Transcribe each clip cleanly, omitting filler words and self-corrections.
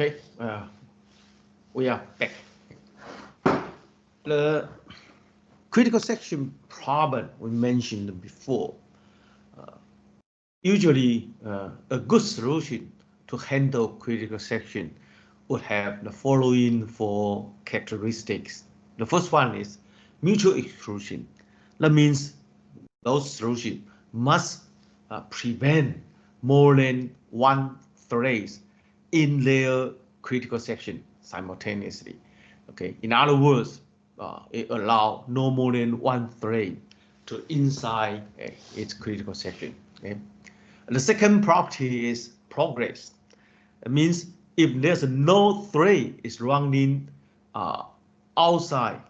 Okay, we are back. The critical section problem we mentioned before. Usually, a good solution to handle critical section would have the following four characteristics. The first one is mutual exclusion. That means those solutions must prevent more than one thread in their critical section simultaneously. Okay, in other words, it allows no more than one thread to inside its critical section. Okay, the second property is progress. It means if there's no thread is running outside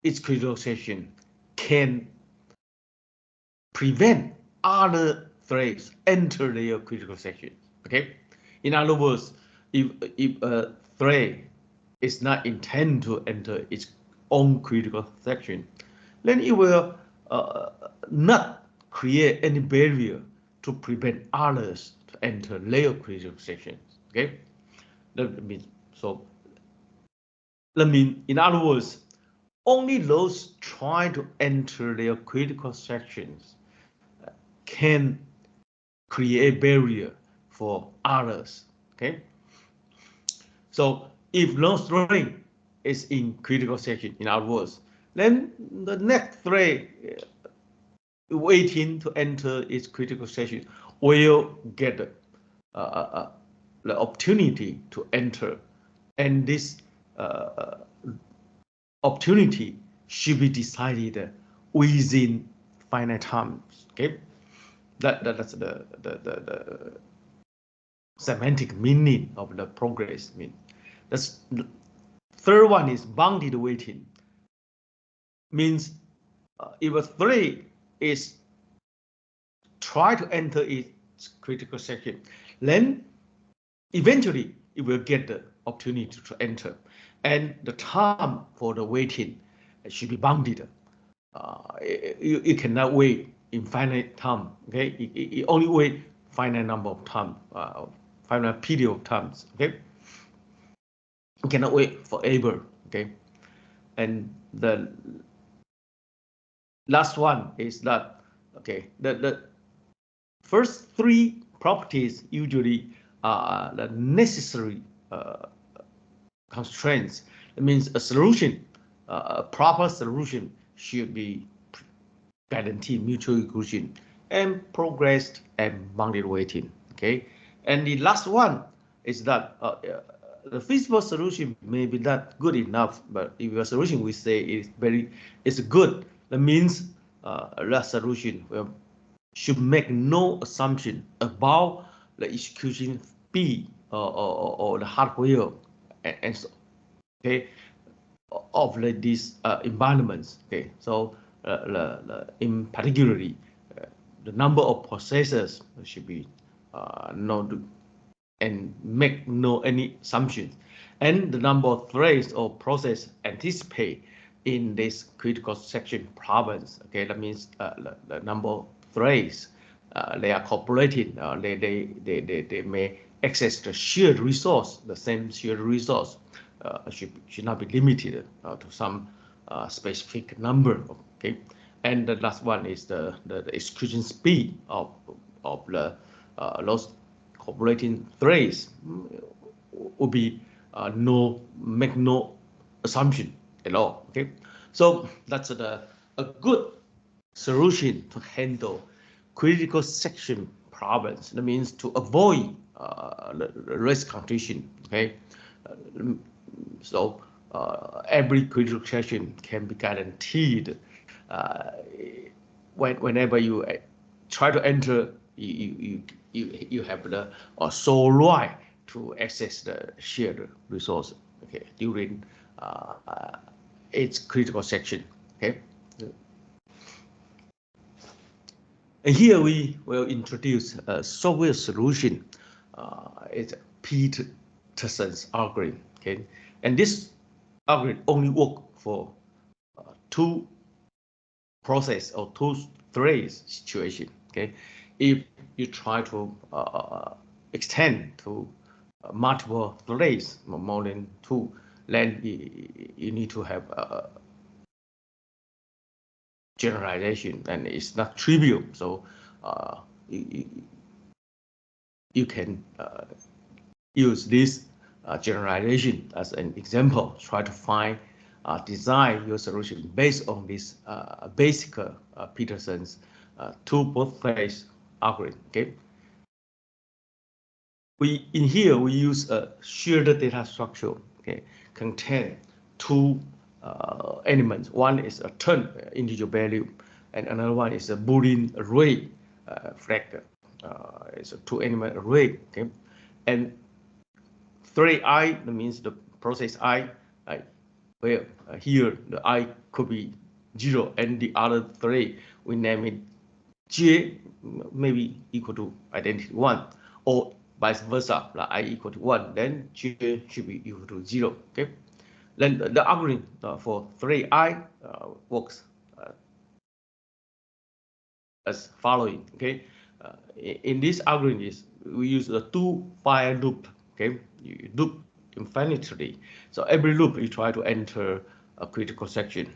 its critical section, can prevent other threads enter their critical section. Okay, in other words, if a thread is not intended to enter its own critical section, then it will not create any barrier to prevent others to enter their critical sections. Okay, that means so. That means, in other words, only those trying to enter their critical sections can create barrier for others. Okay, so if no string is in critical section, in other words, then the next thread waiting to enter its critical section will get the opportunity to enter, and this opportunity should be decided within finite times. Okay, that's the semantic meaning of the progress. I mean, that's the third one is bounded waiting. Means if a thread is try to enter its critical section, then eventually it will get the opportunity to enter, and the time for the waiting should be bounded. You cannot wait infinite time. Okay, you only wait finite number of time, finite period of times. Okay, you cannot wait forever. Okay, and the last one is that, okay, the first three properties usually are the necessary constraints. It means a solution, a proper solution should be guarantee mutual exclusion and progressed and bounded waiting. Okay, and the last one is that the feasible solution may be not good enough, but if your solution we say is good, that means that solution should make no assumption about the execution speed or the hardware and so, okay, of these environments. Okay, so in particularly the number of processors should be known and make no any assumptions, and the number of threads or process anticipate in this critical section problems. Okay, that means the number of threads they are cooperating. They may access the shared resource, the same shared resource should not be limited to some specific number. Okay, and the last one is the execution speed of the those cooperating threads would be make no assumption at all. Okay, so that's a good solution to handle critical section problems. That means to avoid the risk condition. Okay, so every critical section can be guaranteed whenever you try to enter. You have the sole right to access the shared resource. Okay, during its critical section. Okay. And here we will introduce a software solution. It's Peterson's algorithm. Okay, and this algorithm only works for two process or two threads situation. Okay, if you try to extend to multiple threads, more than 2, then you need to have a generalization, and it's not trivial. So you can use this generalization as an example. Try to find design your solution based on this basic Peterson's two-both-phase algorithm. Okay. In here we use a shared data structure. Okay, contain 2 elements. One is a turn integer value, and another one is a Boolean array flag. It's a 2-element array. Okay, and thread I, that means the process I, where here the I could be 0, and the other thread we name it J, maybe equal to identity 1, or vice versa, like I equal to 1, then J should be equal to 0. Okay, then the algorithm for thread I works as following. Okay, in this algorithm we use a 2-while loop. Okay, you loop infinitely, so every loop you try to enter a critical section.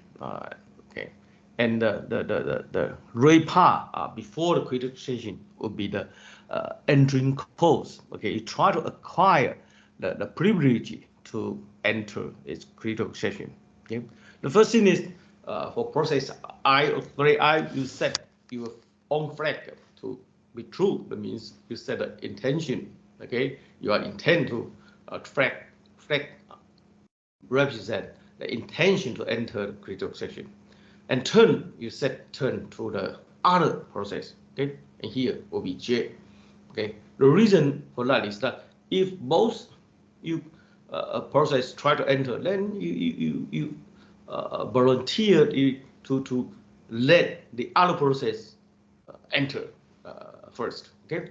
Okay, and the ray part before the critical section would be the entering codes. Okay, you try to acquire the privilege to enter its critical section. Okay, the first thing is for process I or thread I, you set your own flag to be true. That means you set an intention. Okay, you are intend to flag represent the intention to enter the critical section. And turn, you set turn to the other process. Okay, and here will be J. Okay, the reason for that is that if both you process try to enter, then you volunteer to let the other process enter first. Okay,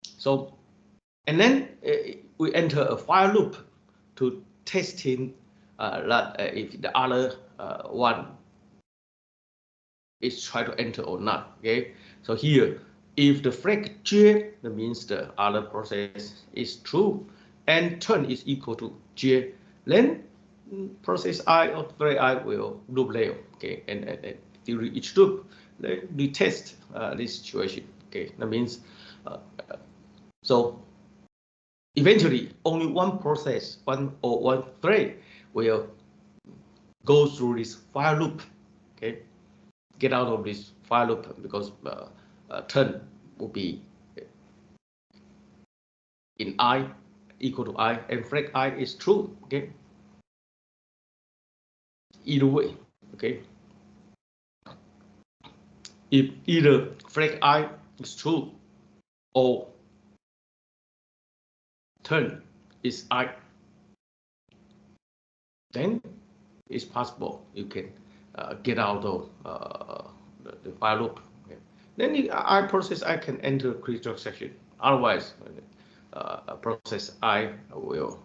so and then we enter a while loop to testing that if the other one is try to enter or not. Okay, so here if the flag J, that means the other process is true, and turn is equal to J, then process I or thread I will loop layer. Okay, and during each loop, then we test this situation. Okay, that means so eventually only one process, one thread will go through this while loop. Okay, get out of this while loop, because turn will be in I equal to I, and flag I is true. Okay, either way. Okay, if either flag I is true or turn is I, then it's possible you can get out of the while loop. Okay. Then I process I can enter critical section. Otherwise, process I will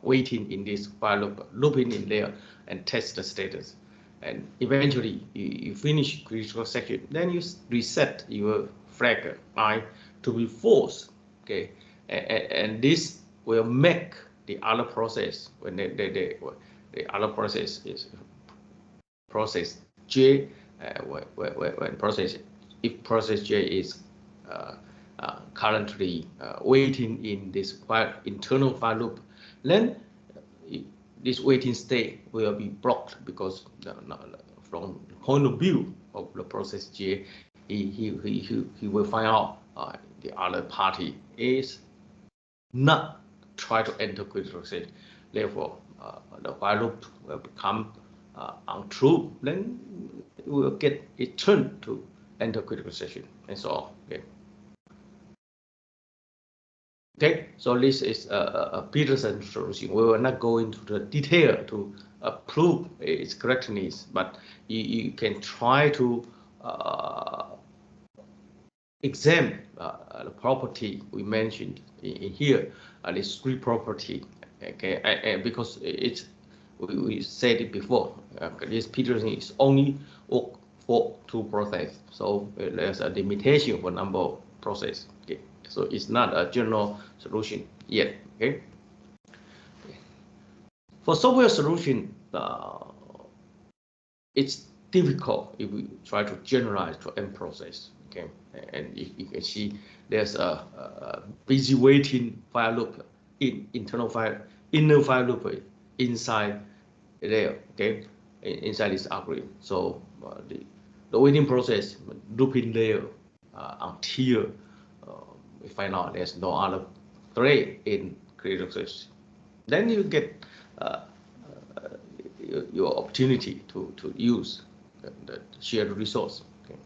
waiting in this while loop, looping in there and test the status. And eventually you finish critical section, then you reset your flag I to be false. Okay, and this will make the other process, when the other process is process J, when process, if process J is currently waiting in this internal while loop, then this waiting state will be blocked, because from the point of view of the process J, he will find out the other party is not try to enter critical state. Therefore, the while loop will become untrue. Then we will get it turned to enter critical section, and so on. Okay. Okay, so this is a Peterson solution. We will not go into the detail to prove its correctness, but you can try to examine the property we mentioned in here, this 3 property. Okay, and because it's we said it before, this Peterson is only work for 2 processes, so there's a limitation for number of processes. Okay. So it's not a general solution yet. Okay. For software solution, it's difficult if we try to generalize to end process. Okay, and you can see there's a busy waiting file loop in inner file loop inside there. Okay, inside this algorithm. So the waiting process looping there until we find out there's no other thread in critical section. Then you get your opportunity to use the shared resource. Okay.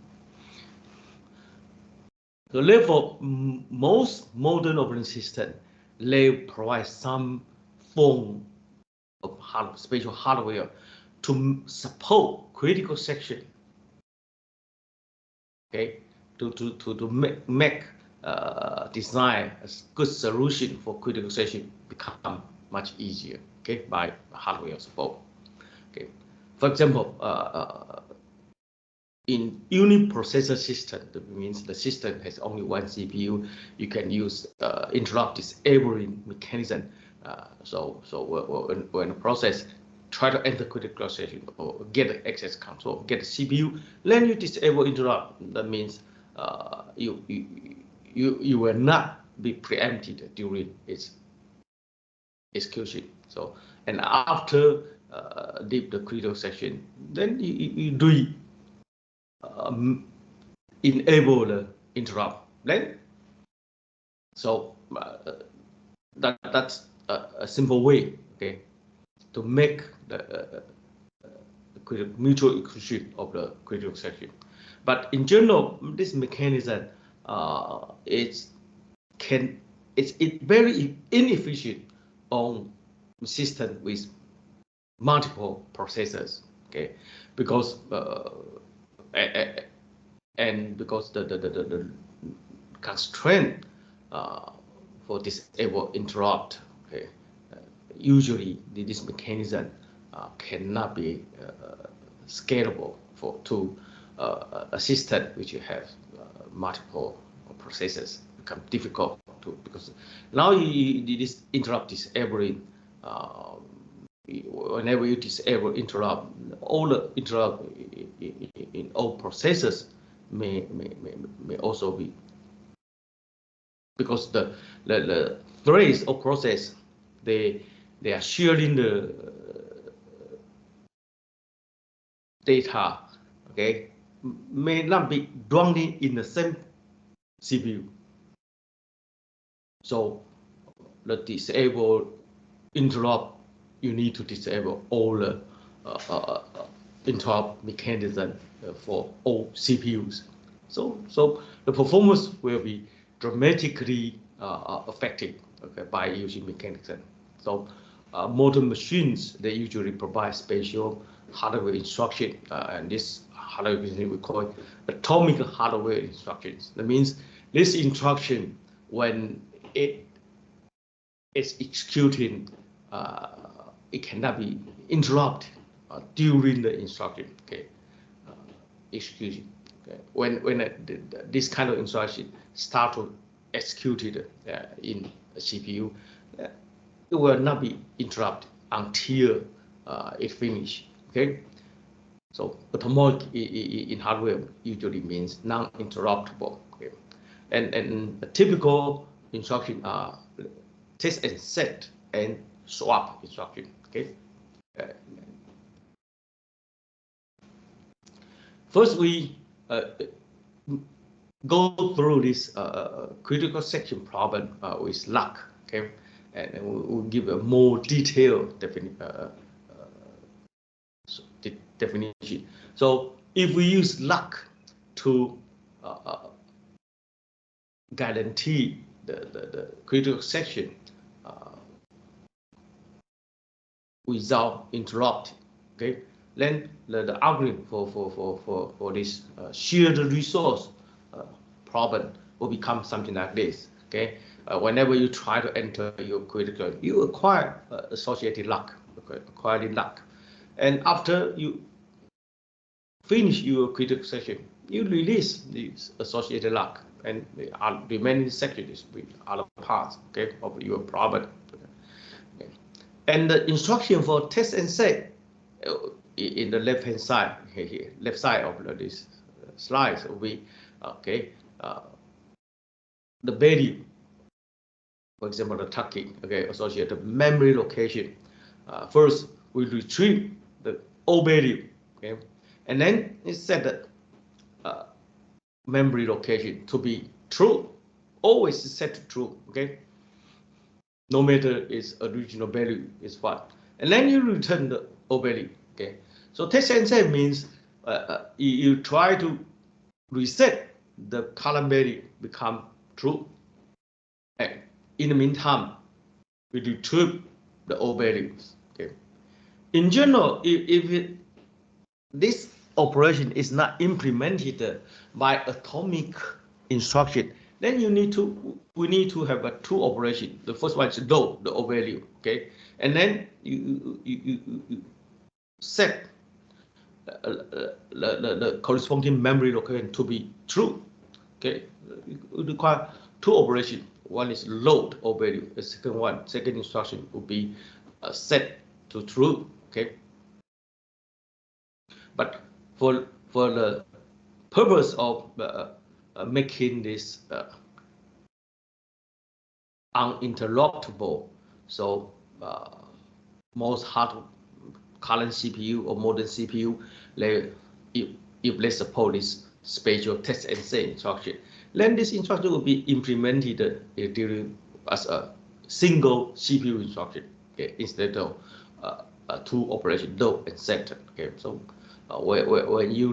So therefore, most modern operating systems, they provide some form of special hardware to support critical section. Okay, to make design a good solution for critical section become much easier. Okay, by hardware support. Okay, for example, in uniprocessor system, that means the system has only one CPU. You can use interrupt disabling mechanism. So when a process try to enter critical section or get access control, get the CPU, then you disable interrupt. That means you will not be preempted during its execution. So and after the critical section, then you do enable the interrupt. Then so that's a simple way, okay, to make the mutual exclusion of the critical section. But in general, this mechanism it's very inefficient on system with multiple processors, okay, because and because the constraint for disable interrupt, okay, usually this mechanism cannot be scalable to a system which you have multiple processors. Become difficult to, because now this interrupt disabling. Whenever you disable interrupt, all the interrupt in all processors may also be, because the threads or process they are sharing the data, okay, may not be running in the same CPU. So the disable interrupt, you need to disable all the interrupt mechanism for all CPUs. So the performance will be dramatically affected, okay, by using mechanism. So modern machines, they usually provide special hardware instruction, and this hardware we call it atomic hardware instructions. That means this instruction, when it is executing, it cannot be interrupted during the instruction, okay, execution. Okay. When this kind of instruction start to executed in a CPU, it will not be interrupted until it finish. Okay, so atomic in hardware usually means non-interruptible. Okay, and a typical instruction are test and set and swap instruction. Okay. First, we go through this critical section problem with luck. Okay, and we'll give a more detailed definition. So if we use luck to guarantee the critical section without interrupt, okay, then the algorithm for this shared resource problem will become something like this. Okay, whenever you try to enter your critical, you acquire associated luck, okay, acquired luck, and after you finish your critical section, you release this associated luck. and the remaining section is with other parts, okay, of your problem. Okay. And the instruction for test and set in the left hand side here, left side of this slide will be okay. The value, for example, the tucking, okay, associated memory location. First, we retrieve the O value, okay, and then it set the memory location to be true, always set to true, okay, no matter its original value is what, and then you return the O value, okay. So test and set means you try to reset the column value become true, and in the meantime we retrieve the O values, okay. In general, if this operation is not implemented by atomic instruction, then we need to have a two operation. The first one is load the O value, okay, and then you set the corresponding memory location to be true, okay. You require two operations. One is load O value. The second instruction will be set to true, okay. But for the purpose of making this uninterruptible, so most current CPU or modern CPU, if let's suppose this spatial test and set instruction, then this instruction will be implemented as a single CPU instruction, okay, instead of two operations, load and set, okay. So when you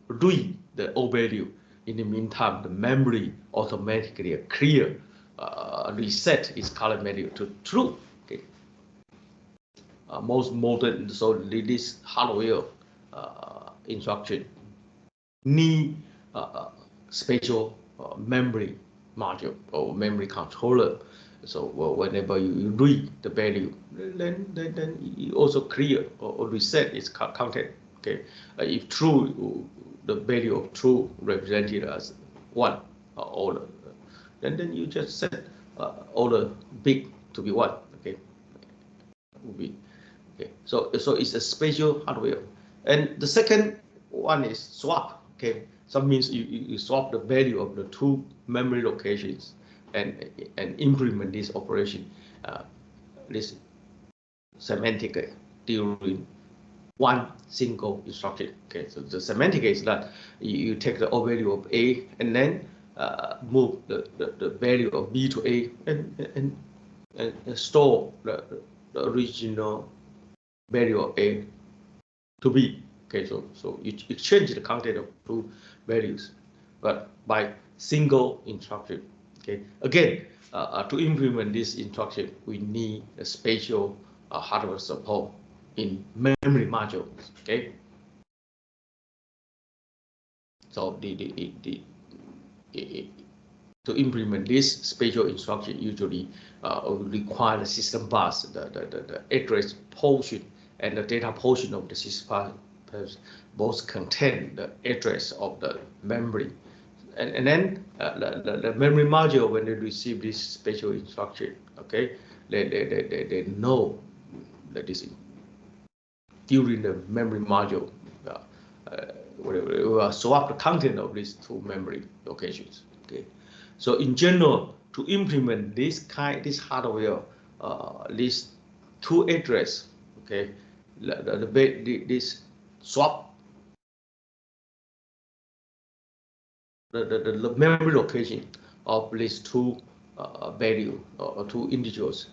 read the O value, in the meantime, the memory automatically clear, reset its current value to true, okay. Most modern, so this hardware instruction need special memory module or memory controller. So whenever you read the value, then you also clear or reset its content. Okay, if true, the value of true represented as 1 or then you just set all the big to be 1. Okay, will be okay. So it's a spatial hardware, and the second one is swap. Okay, so that means you swap the value of the two memory locations and implement this operation, this semantic during one single instruction. Okay, so the semantic is that you take the O value of A and then move the value of B to A and store the original value of A to B. Okay, so you exchange the content of two values, but by single instruction. Okay, again, to implement this instruction, we need a spatial hardware support in memory modules. Okay, so to implement this spatial instruction, usually require the system bus, the address portion and the data portion of the system bus both contain the address of the memory, and then the memory module, when they receive this spatial instruction, okay, they know that this during the memory module we will swap the content of these two memory locations. Okay, so in general, to implement this hardware, these two address, okay, this swap the memory location of these two value or two integers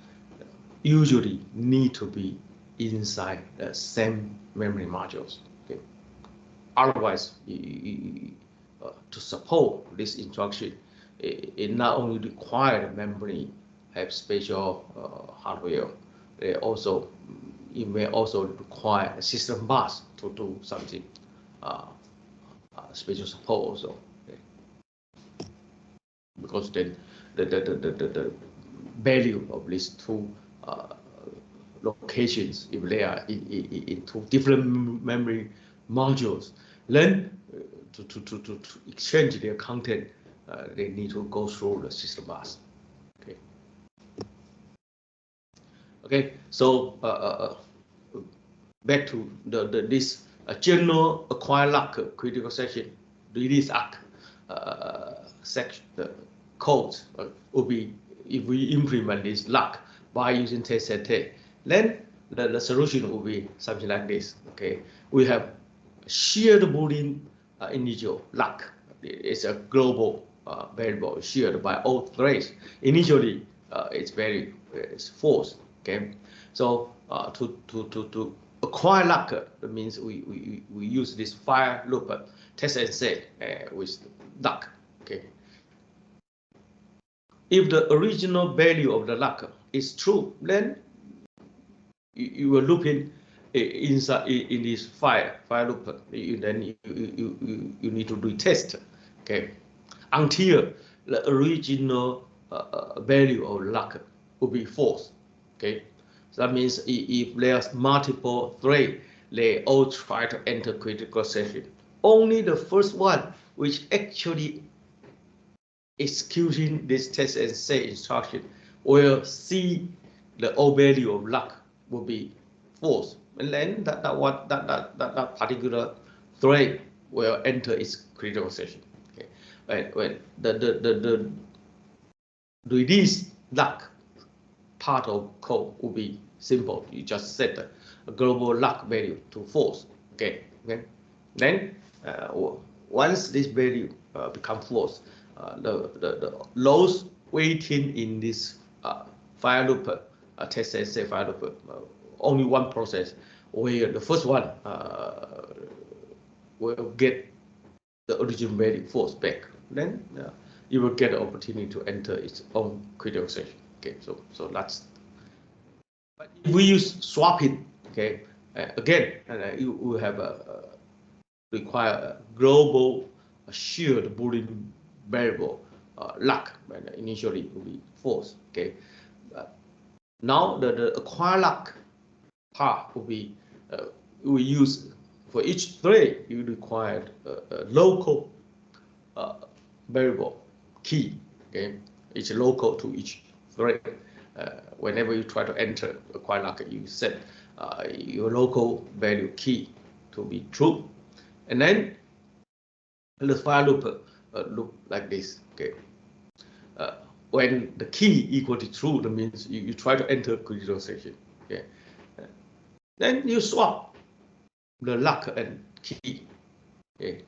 usually need to be inside the same memory modules. Okay, otherwise, to support this instruction, it not only require the memory have spatial hardware, it may also require a system bus to do something spatial support also. Okay, because then the value of these two locations, if they are in two different memory modules, then to exchange their content, they need to go through the system bus. Okay. Okay. So back to this general acquired lock critical section release act section code will be, if we implement this lock by using test and test, then the solution will be something like this. Okay, we have shared boolean initial lock. It's a global variable shared by all threads. Initially, it's false. Okay, so to acquire lock, that means we use this file loop test and say with lock. Okay. If the original value of the lock is true, then you will loop inside in this file loop. Then you need to retest. Okay, until the original value of lock will be false. Okay, so that means if there's multiple threads, they all try to enter critical section. Only the first one, which actually executing this test and say instruction, will see the old value of lock will be false, and then that particular thread will enter its critical section. Okay, when the release lock part of code will be simple. You just set a global lock value to false. Okay. Then once this value becomes false, the loss waiting in this file loop test and say file loop, only one process where the first one will get the original value false back. Then you will get the opportunity to enter its own critical section. Okay, so that's. But if we use swapping, okay, again, you will have require a global shared boolean variable lock, and initially it will be false. Okay, now the acquire lock part will be we use for each thread you require a local variable key. Okay, it's local to each thread. Whenever you try to enter acquire lock, you set your local value key to be true, and then the file loop look like this. Okay, when the key equal to true, that means you try to enter critical section. Okay, then you swap the lock and key. Okay,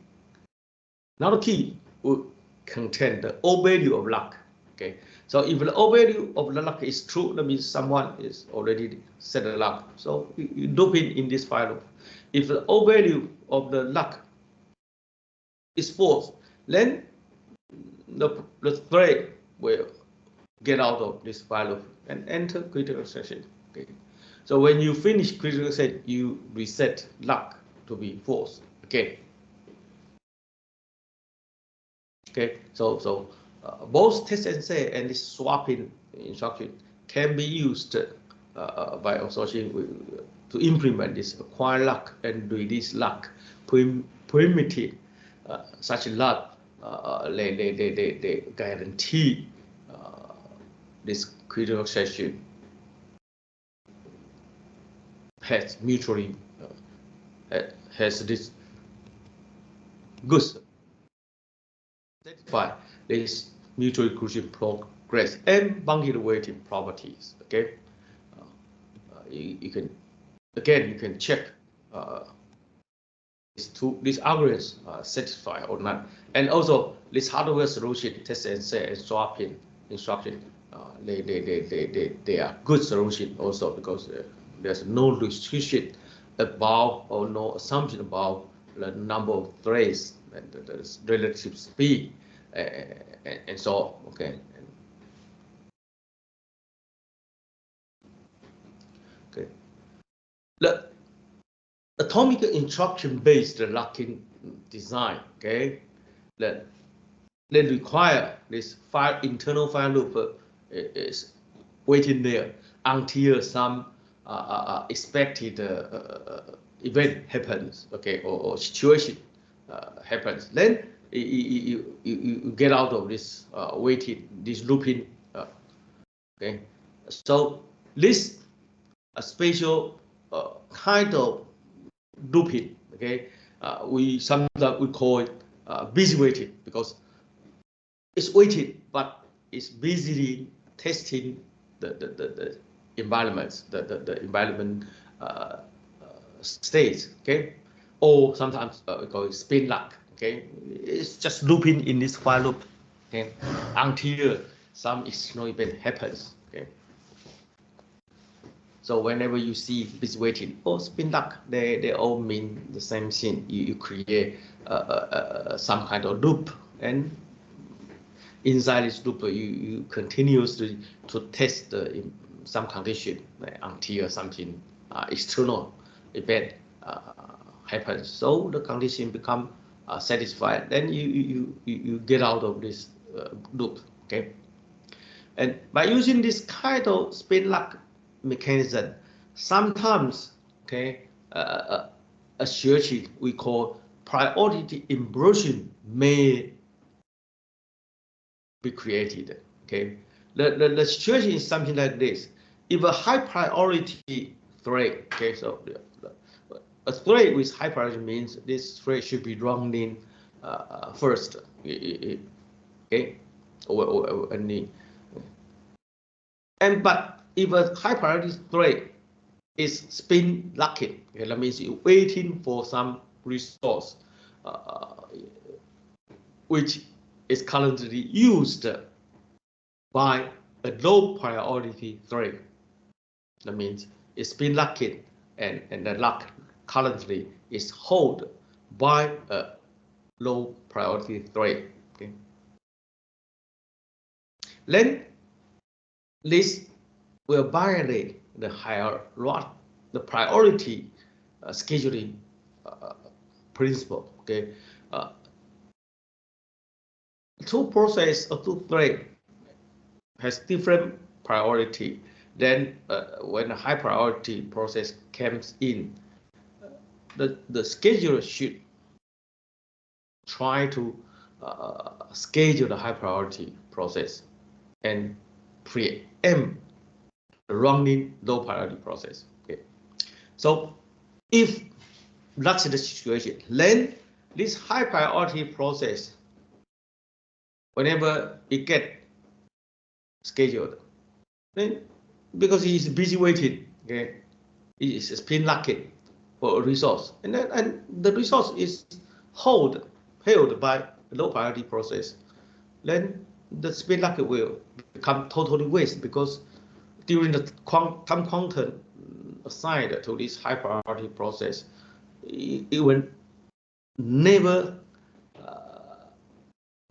now the key will contain the old value of lock. Okay, so if the old value of the lock is true, that means someone is already set the lock. So you loop in this file loop. If the old value of the lock is false, then the thread will get out of this file loop and enter critical section. Okay, so when you finish critical section, you reset lock to be false again. Okay, so both test and say and this swapping instruction can be used by association to implement this acquire lock and release lock primitive. Such lock they guarantee this critical section has mutually has this good satisfy this mutual inclusion progress and bounded waiting properties. Okay, you can check these algorithms satisfy or not, and also this hardware solution test and say and swapping instruction they are good solution also, because there's no restriction about or no assumption about the number of threads and the relative speed and so on. Okay. Okay. The atomic instruction-based locking design, okay, that require this internal file loop is waiting there until some expected event happens, okay, or situation happens. Then you get out of this waiting, this looping. Okay, so this a special kind of looping. Okay, we sometimes we call it busy waiting because it's waiting, but it's busily testing the environments, the environment states. Okay, or sometimes we call it spin lock. Okay, it's just looping in this while loop. Okay, until some external event happens. Okay. So whenever you see busy waiting or spin lock, they all mean the same thing. You create some kind of loop, and inside this loop, you continuously to test some condition until something external event happens. So the condition become satisfied. Then you get out of this loop. Okay, and by using this kind of spin lock mechanism, sometimes okay, a searching we call priority inversion may be created. Okay, the situation is something like this. If a high priority thread, okay, so a thread with high priority means this thread should be running first. Okay, or any. And but if a high priority thread is spin locking, okay, that means you're waiting for some resource which is currently used by a low priority thread. That means it's spin locking, and the lock currently is held by a low priority thread. Okay. Then this will violate the the priority scheduling principle. Okay, two process or two thread has different priority. Then when a high priority process comes in, the scheduler should try to schedule the high priority process and preempt the running low priority process. Okay, so if that's the situation, then this high priority process, whenever it get scheduled, then because he is busy waiting, okay, he is spin locking for a resource, and the resource is held by low priority process, then the spin lock will become totally waste, because during the time quantum assigned to this high priority process, it will never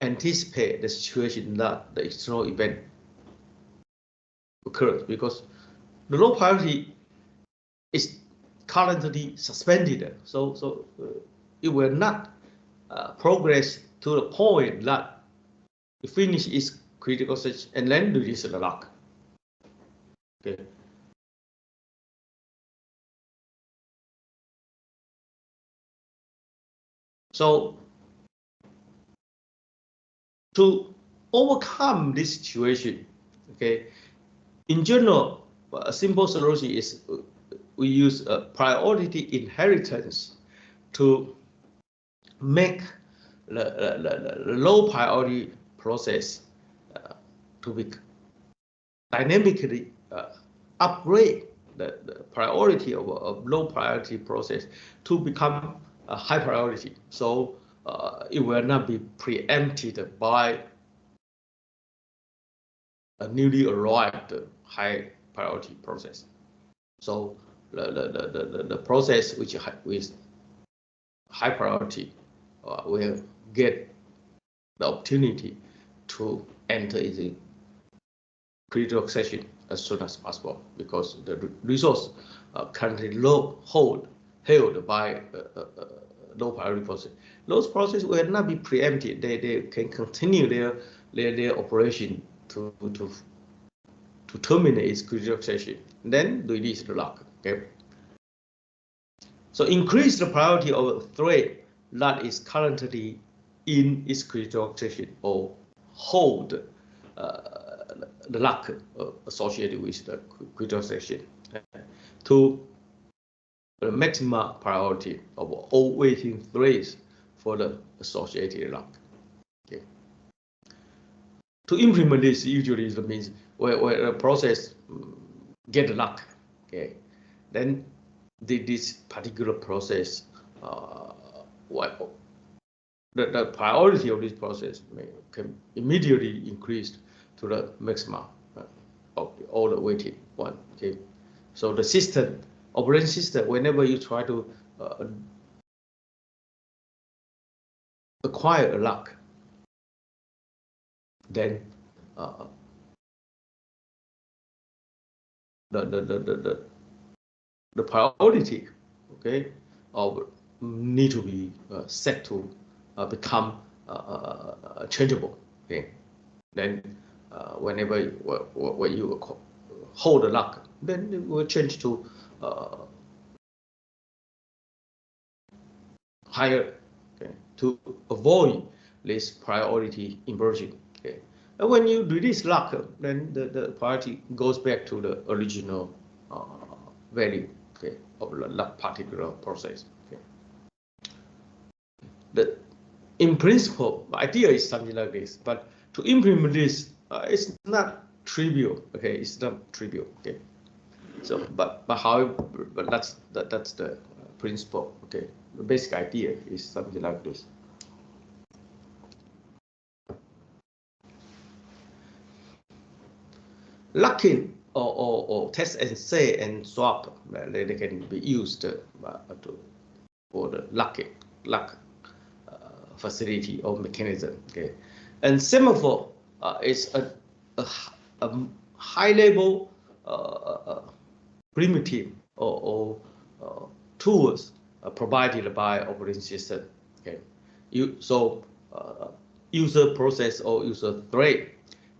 anticipate the situation that the external event occurs, because the low priority is currently suspended. So it will not progress to the point that it finish its critical stage and then release the lock. Okay. So to overcome this situation, okay, in general, a simple solution is we use a priority inheritance to make the low priority process to be dynamically upgrade the priority of a low priority process to become a high priority. So it will not be preempted by a newly arrived high priority process. So the process which with high priority will get the opportunity to enter into critical session as soon as possible, because the resource currently held by low priority process. Those processes will not be preempted. They can continue their operation to terminate its critical session, then release the lock. Okay. So increase the priority of a thread that is currently in its critical section or hold the lock associated with the critical section to the maximum priority of all waiting threads for the associated lock. Okay. To implement this, usually it means where a process get the lock, okay, then this particular process, the priority of this process can immediately increase to the maximum of all the waiting one. Okay, so the system, operating system, whenever you try to acquire a lock, then the priority, okay, of need to be set to become changeable. Okay, then whenever when you hold the lock, then it will change to higher, okay, to avoid this priority inversion. Okay, and when you release lock, then the priority goes back to the original value, okay, of that particular process. Okay, in principle, the idea is something like this, but to implement this, it's not trivial. Okay, it's not trivial. Okay, so but that's the principle. Okay, the basic idea is something like this. Locking or test and say and swap, they can be used for the lock facility or mechanism. Okay, and semaphore is a high level primitive or tools provided by operating system. Okay, user process or user thread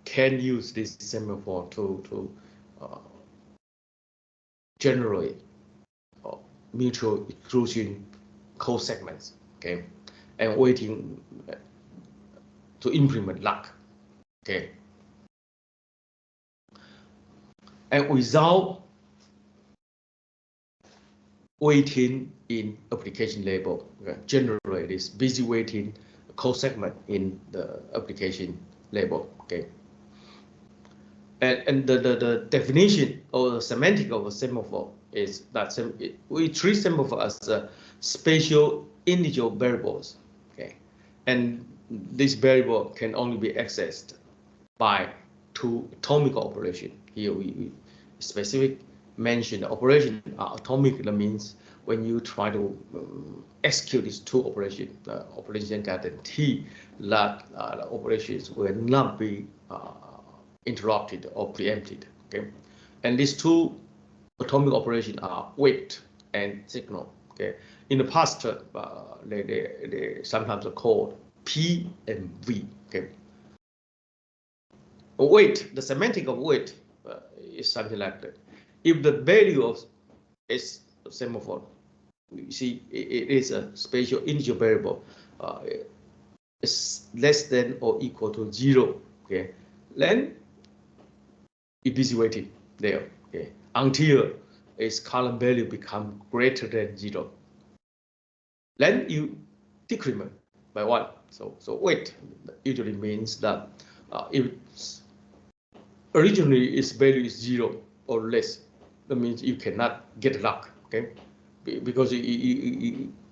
can use this semaphore to generate mutual exclusion code segments. Okay, and waiting to implement lock. Okay, and without waiting in application label, okay, generate this busy waiting code segment in the application label. Okay, and the definition or the semantic of a semaphore is that we treat semaphore as spatial integer variables. Okay, and this variable can only be accessed by two atomic operation. Here we specific mention the operation atomic. That means when you try to execute these two operations, the operation guarantee that the operations will not be interrupted or preempted. Okay, and these two atomic operations are wait and signal. Okay, in the past they sometimes are called P and V. Okay, wait, the semantic of wait is something like that. If the value of is semaphore, you see it is a spatial integer variable, is less than or equal to 0. Okay, then it is waiting there. Okay, until its column value become greater than 0. Then you decrement by 1. So wait usually means that if originally its value is 0 or less, that means you cannot get lock. Okay, because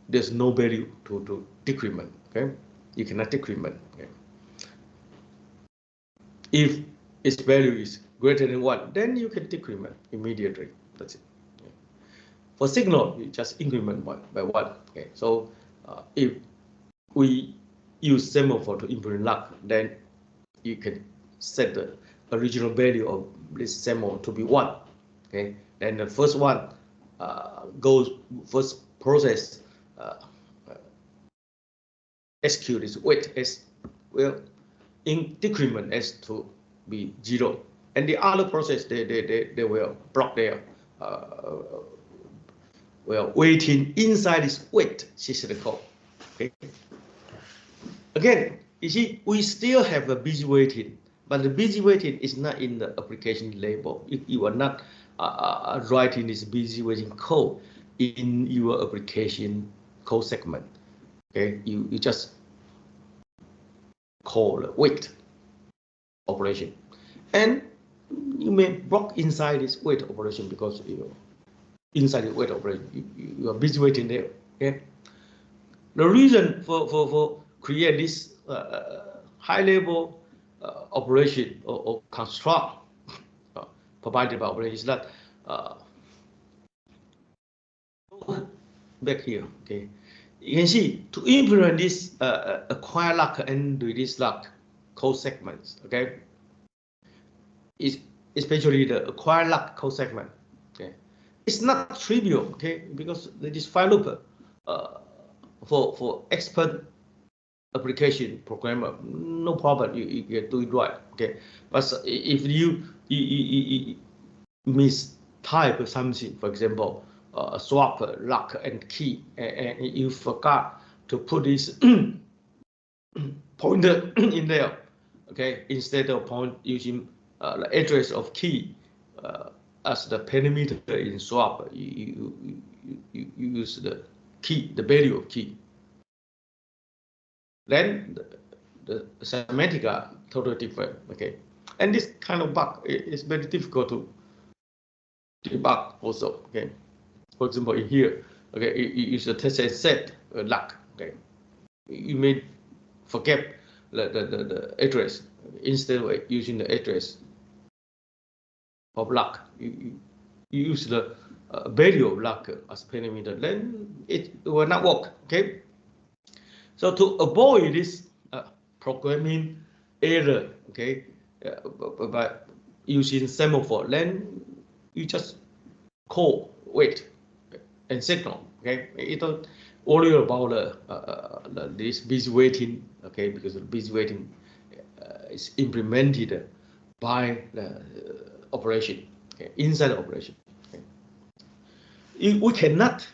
there's no value to decrement. Okay, you cannot decrement. Okay, if its value is greater than 1, then you can decrement immediately. That's it. Okay. For signal, you just increment by 1. Okay, so if we use semaphore to implement lock, then you can set the original value of this semaphore to be 1. Okay, then the first one first process execute is wait s will in decrement s to be 0, and the other process they will block their waiting inside this wait system code. Okay, Again, you see, we still have a busy waiting, but the busy waiting is not in the application label. You are not writing this busy waiting code in your application code segment. Okay, you just call a wait operation, and you may block inside this wait operation because inside the wait operation you are busy waiting there. Okay, the reason for create this high level operation or construct provided by operation is that back here. Okay, you can see to implement this acquire lock and release lock code segments. Okay, is especially the acquire lock code segment. Okay, it's not trivial. Okay, because this file loop for expert application programmer, no problem. You do it right. Okay, but if you mistype something, for example, swap lock and key, and you forgot to put this pointer in there, okay, instead of using the address of key as the parameter in swap, you use the key, the value of key. Then the semantic are totally different. Okay, and this kind of bug is very difficult to debug also. Okay, for example, in here, okay, you use the test and set lock. Okay, you may forget the address. Instead of using the address of lock, you use the value of lock as parameter. Then it will not work. Okay, so to avoid this programming error, okay, by using semaphore, then you just call wait and signal. Okay, you don't worry about this busy waiting. Okay, because the busy waiting is implemented by the operation. Okay, inside the operation. Okay. We cannot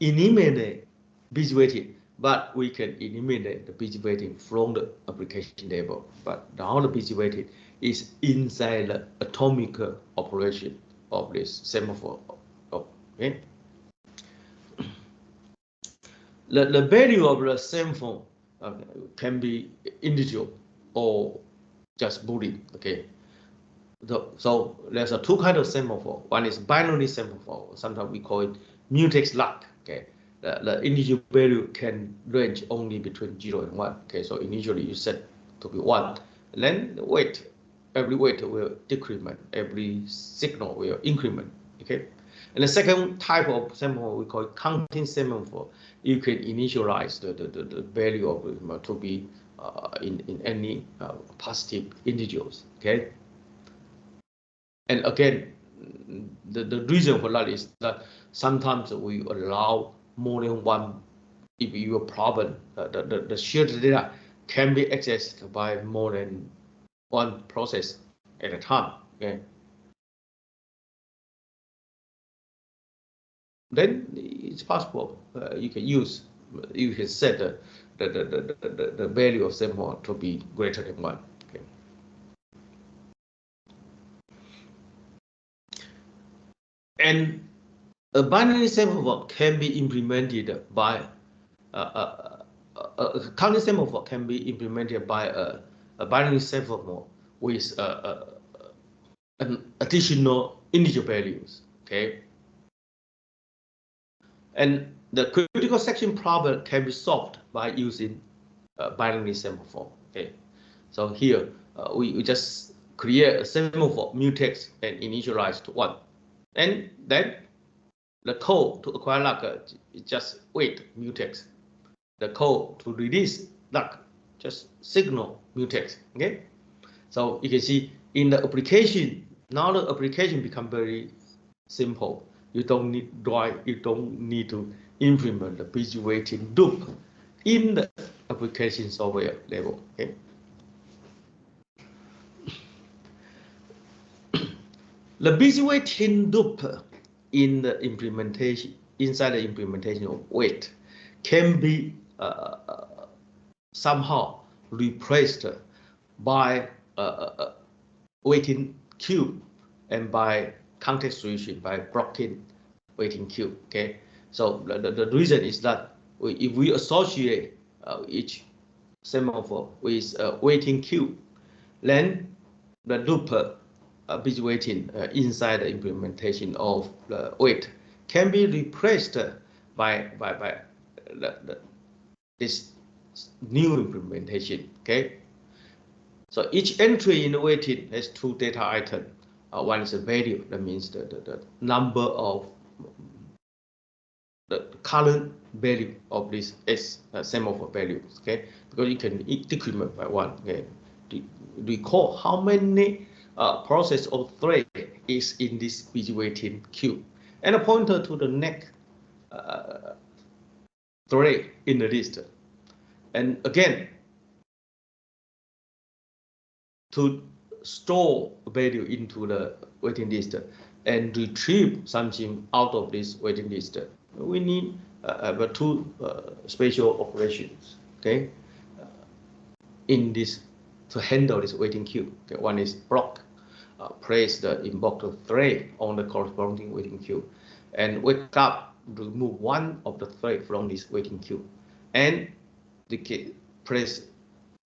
eliminate busy waiting, but we can eliminate the busy waiting from the application level. But now the busy waiting is inside the atomic operation of this semaphore. Okay. The value of the semaphore can be integer or just boolean. Okay. So there's two kinds of semaphore. One is binary semaphore. Sometimes we call it mutex lock. Okay. The integer value can range only between 0 and 1. Okay, so initially you set to be 1. And then every weight will decrement, every signal will increment. Okay, and the second type of semaphore we call it counting semaphore. You can initialize the value of it to be in any positive integers. Okay, and again, the reason for that is that sometimes we allow more than one. If your problem, the shared data can be accessed by more than one process at a time. Okay, then it's possible you can set the value of semaphore to be greater than 1. Okay. And a binary semaphore can be implemented by a counting semaphore can be implemented by a binary semaphore with an additional integer values. Okay, and the critical section problem can be solved by using binary semaphore. Okay, so here we just create a semaphore mutex and initialize to 1, and then the code to acquire lock is just wait mutex. The code to release lock just signal mutex. Okay, so you can see in the application, now the application become very simple. You don't need to implement the busy waiting loop in the application software level. Okay. The busy waiting loop in the implementation, inside the implementation of wait, can be somehow replaced by waiting queue and by context switching, by blocking waiting queue. Okay, so the reason is that if we associate each semaphore with a waiting queue, then the loop busy waiting inside the implementation of the wait can be replaced by this new implementation. Okay, so each entry in the waiting has two data items. One is a value, that means the number of the current value of this S semaphore values. Okay, because you can decrement by one. Okay, recall how many process or thread is in this busy waiting queue, and a pointer to the next thread in the list. And again, to store value into the waiting list and retrieve something out of this waiting list, we need two special operations. Okay, in this to handle this waiting queue. Okay, one is block, place the invoked thread on the corresponding waiting queue, and wake up, remove one of the thread from this waiting queue, and place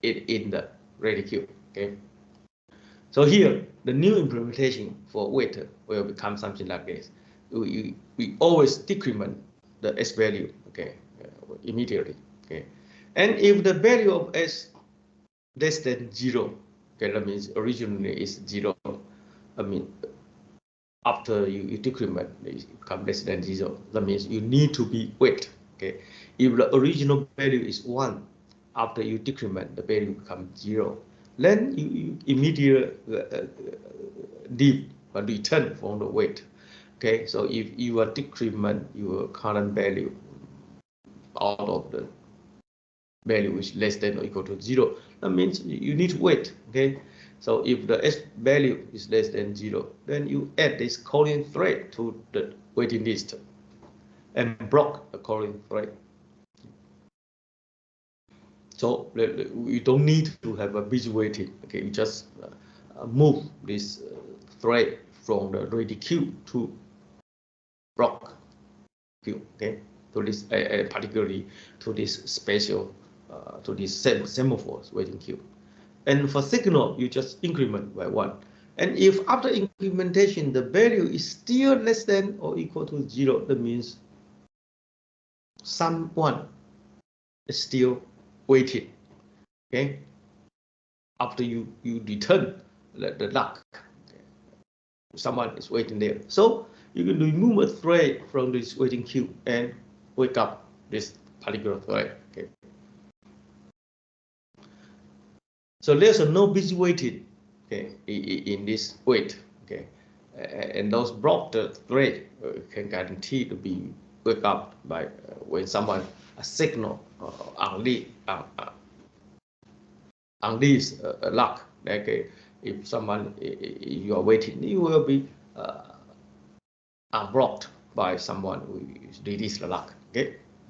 it in the ready queue. Okay. So here, the new implementation for wait will become something like this. We always decrement the S value, okay, immediately, okay. And if the value of S less than 0, okay, that means originally is 0. I mean, after you decrement, it becomes less than 0. That means you need to be wait, okay. If the original value is 1, after you decrement, the value becomes 0. Then you immediately leave or return from the wait. Okay, so if you are decrement your current value out of the value which is less than or equal to 0, that means you need to wait. Okay, so if the S value is less than 0, then you add this calling thread to the waiting list and block the calling thread. So we don't need to have a busy waiting. Okay, you just move this thread from the ready queue to block queue. Okay, to this particularly to this special to this semaphores waiting queue. And for signal, you just increment by 1. And if after incrementation the value is still less than or equal to 0, that means someone is still waiting. Okay, after you return the lock, okay, someone is waiting there. So you can remove a thread from this waiting queue and wake up this particular thread. Okay, so there's no busy waiting, okay, in this wait. Okay, and those blocked thread can guarantee to be wake up by when someone a signal on this lock. Okay, if someone you are waiting, you will be unblocked by someone who release the lock. Okay.